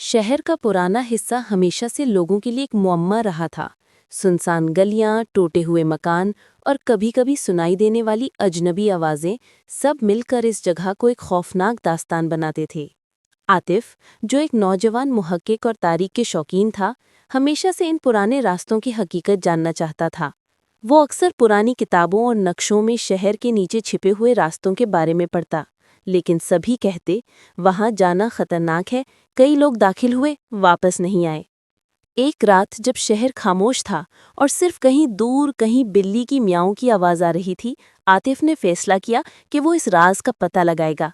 शहर का पुराना हिस्सा हमेशा से लोगों के लिए एक मुअम्मा रहा था। सुनसान गलियां, टूटे हुए मकान और कभी-कभी सुनाई देने वाली अजनबी आवाजें सब मिलकर इस जगह को एक खौफनाक दास्तान बनाते थे। आतिफ, जो एक नौजवान मुहक्किक और तारीख के शौकीन था, हमेशा से इन पुराने रास्तों की हकीकत जानना चाहता था। वो अक्सर पुरानी किताबों और नक्शों में शहर के नीचे छिपे हुए रास्तों के बारे में पढ़ता, लेकिन सभी कहते वहां जाना खतरनाक है। कई लोग दाखिल हुए, वापस नहीं आए। एक रात जब शहर खामोश था और सिर्फ कहीं दूर कहीं बिल्ली की म्याऊं की आवाज आ रही थी, आतिफ ने फैसला किया कि वो इस राज का पता लगाएगा।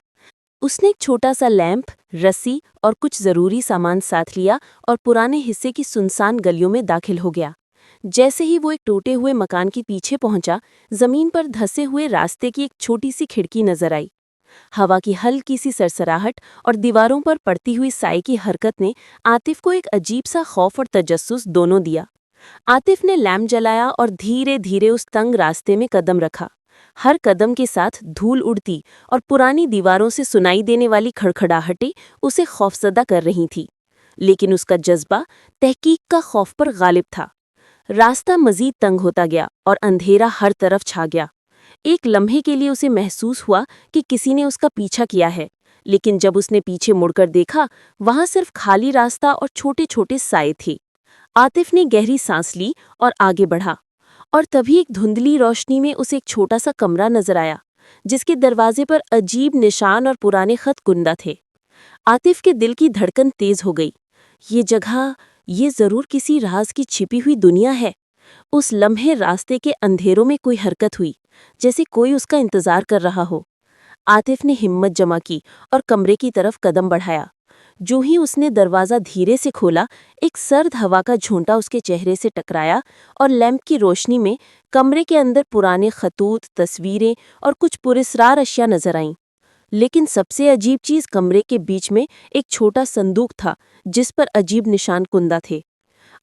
उसने एक छोटा सा लैंप, रस्सी और कुछ जरूरी सामान साथ लिया और पुराने हिस्से की सुनसान गलियों में दाखिल हो गया। जैसे ही वो एक टूटे हुए मकान के पीछे पहुंचा, जमीन पर धंसे हुए रास्ते की एक छोटी सी खिड़की नजर आई। हवा की हल्की सी सरसराहट और दीवारों पर पड़ती हुई साए की हरकत ने आतिफ को एक अजीब सा खौफ और तजस्सुस दोनों दिया। आतिफ ने लैंप जलाया और धीरे धीरे उस तंग रास्ते में कदम रखा। हर कदम के साथ धूल उड़ती और पुरानी दीवारों से सुनाई देने वाली खड़खड़ाहटें उसे खौफजदा कर रही थीं। लेकिन उसका जज्बा तहकीक का खौफ पर गालिब था। रास्ता मजीद तंग होता गया और अंधेरा हर तरफ छा गया। एक लम्हे के लिए उसे महसूस हुआ कि किसी ने उसका पीछा किया है, लेकिन जब उसने पीछे मुड़कर देखा, वहां सिर्फ खाली रास्ता और छोटे छोटे साए थे। आतिफ ने गहरी सांस ली और आगे बढ़ा, और तभी एक धुंधली रोशनी में उसे एक छोटा सा कमरा नजर आया, जिसके दरवाजे पर अजीब निशान और पुराने खत कुंदा थे। आतिफ के दिल की धड़कन तेज हो गई। ये जगह, ये जरूर किसी राज की छिपी हुई दुनिया है। उस लम्हे रास्ते के अंधेरों में कोई हरकत हुई, जैसे कोई उसका इंतजार कर रहा हो। आतिफ ने हिम्मत जमा की और कमरे की तरफ कदम बढ़ाया। जो ही उसने दरवाज़ा धीरे से खोला, एक सर्द हवा का झोंटा उसके चेहरे से टकराया और लैंप की रोशनी में कमरे के अंदर पुराने खतूत, तस्वीरें और कुछ पुरस्रार अशिया नजर आईं। लेकिन सबसे अजीब चीज़ कमरे के बीच में एक छोटा संदूक था, जिस पर अजीब निशान कुंदा थे।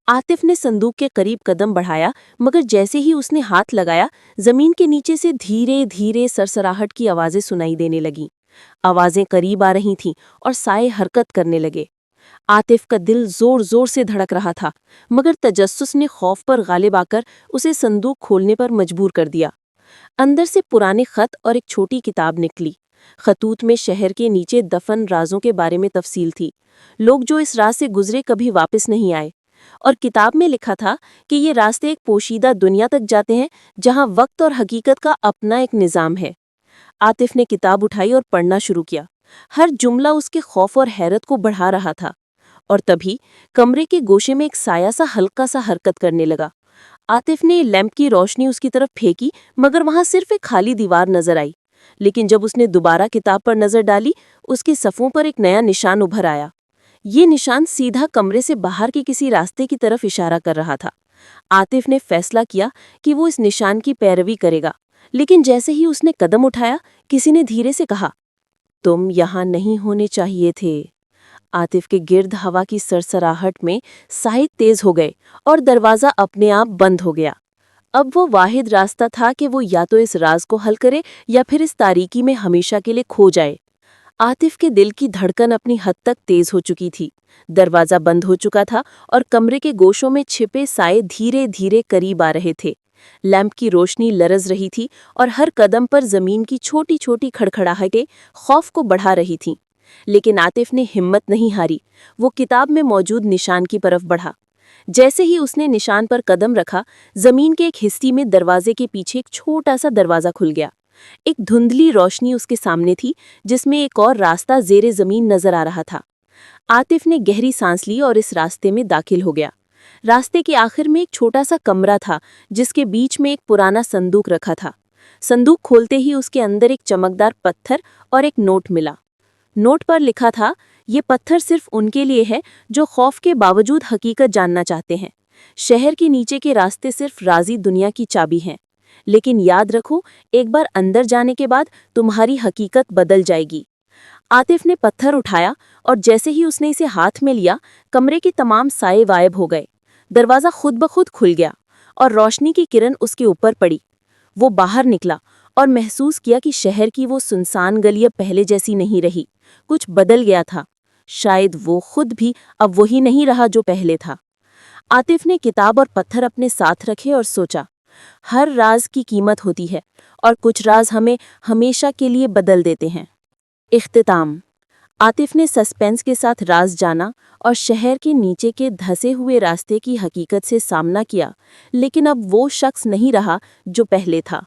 आतिफ ने संदूक के करीब कदम बढ़ाया, मगर जैसे ही उसने हाथ लगाया, जमीन के नीचे से धीरे धीरे सरसराहट की आवाजें सुनाई देने लगीं। आवाजें करीब आ रही थीं और साए हरकत करने लगे। आतिफ का दिल जोर जोर से धड़क रहा था, मगर तजस्सुस ने खौफ पर गालिब आकर उसे संदूक खोलने पर मजबूर कर दिया। अंदर से पुराने खत और एक छोटी किताब निकली। खतूत में शहर के नीचे दफन राजों के बारे में तफसील थी। लोग जो इस राज से गुजरे कभी वापस नहीं आए। और किताब में लिखा था कि ये रास्ते एक पोशीदा दुनिया तक जाते हैं, जहां वक्त और हकीकत का अपना एक निज़ाम है। आतिफ ने किताब उठाई और पढ़ना शुरू किया। हर जुमला उसके खौफ और हैरत को बढ़ा रहा था। और तभी कमरे के गोशे में एक साया सा हल्का सा हरकत करने लगा। आतिफ ने लैंप की रोशनी उसकी तरफ फेंकी, मगर वहां सिर्फ एक खाली दीवार नजर आई। लेकिन जब उसने दोबारा किताब पर नजर डाली, उसके सफ़ों पर एक नया निशान उभर आया। ये निशान सीधा कमरे से बाहर के किसी रास्ते की तरफ इशारा कर रहा था। आतिफ ने फैसला किया कि वो इस निशान की पैरवी करेगा। लेकिन जैसे ही उसने कदम उठाया, किसी ने धीरे से कहा, तुम यहाँ नहीं होने चाहिए थे। आतिफ के गिर्द हवा की सरसराहट में साए तेज हो गए और दरवाजा अपने आप बंद हो गया। अब वो वाहिद रास्ता था कि वो या तो इस राज को हल करे या फिर इस तारीकी में हमेशा के लिए खो जाए। आतिफ के दिल की धड़कन अपनी हद तक तेज हो चुकी थी। दरवाजा बंद हो चुका था और कमरे के गोशों में छिपे साए धीरे धीरे करीब आ रहे थे। लैंप की रोशनी लरज रही थी और हर कदम पर जमीन की छोटी छोटी खड़खड़ाहटें खौफ को बढ़ा रही थीं। लेकिन आतिफ ने हिम्मत नहीं हारी। वो किताब में मौजूद निशान की तरफ बढ़ा। जैसे ही उसने निशान पर कदम रखा, जमीन के एक हिस्से में दरवाजे के पीछे एक छोटा सा दरवाजा खुल गया। एक धुंधली रोशनी उसके सामने थी, जिसमें एक और रास्ता जेरे जमीन नजर आ रहा था। आतिफ ने गहरी सांस ली और इस रास्ते में दाखिल हो गया। रास्ते के आखिर में एक छोटा सा कमरा था, जिसके बीच में एक पुराना संदूक रखा था। संदूक खोलते ही उसके अंदर एक चमकदार पत्थर और एक नोट मिला। नोट पर लिखा था, ये पत्थर सिर्फ उनके लिए है जो खौफ के बावजूद हकीकत जानना चाहते हैं। शहर के नीचे के रास्ते सिर्फ राजी दुनिया की चाबी हैं। लेकिन याद रखो, एक बार अंदर जाने के बाद तुम्हारी हकीकत बदल जाएगी। आतिफ ने पत्थर उठाया और जैसे ही उसने इसे हाथ में लिया, कमरे के तमाम साए गायब हो गए। दरवाजा खुद ब खुद खुल गया और रोशनी की किरण उसके ऊपर पड़ी। वो बाहर निकला और महसूस किया कि शहर की वो सुनसान गली अब पहले जैसी नहीं रही। कुछ बदल गया था। شاید وہ خود بھی اب وہی نہیں رہا جو پہلے تھا۔ عاطف نے کتاب اور پتھر اپنے ساتھ رکھے اور سوچا، ہر راز کی قیمت ہوتی ہے اور کچھ راز ہمیں ہمیشہ کے لیے بدل دیتے ہیں۔ اختتام۔ عاطف نے سسپینس کے ساتھ راز جانا اور شہر کے نیچے کے دھسے ہوئے راستے کی حقیقت سے سامنا کیا، لیکن اب وہ شخص نہیں رہا جو پہلے تھا۔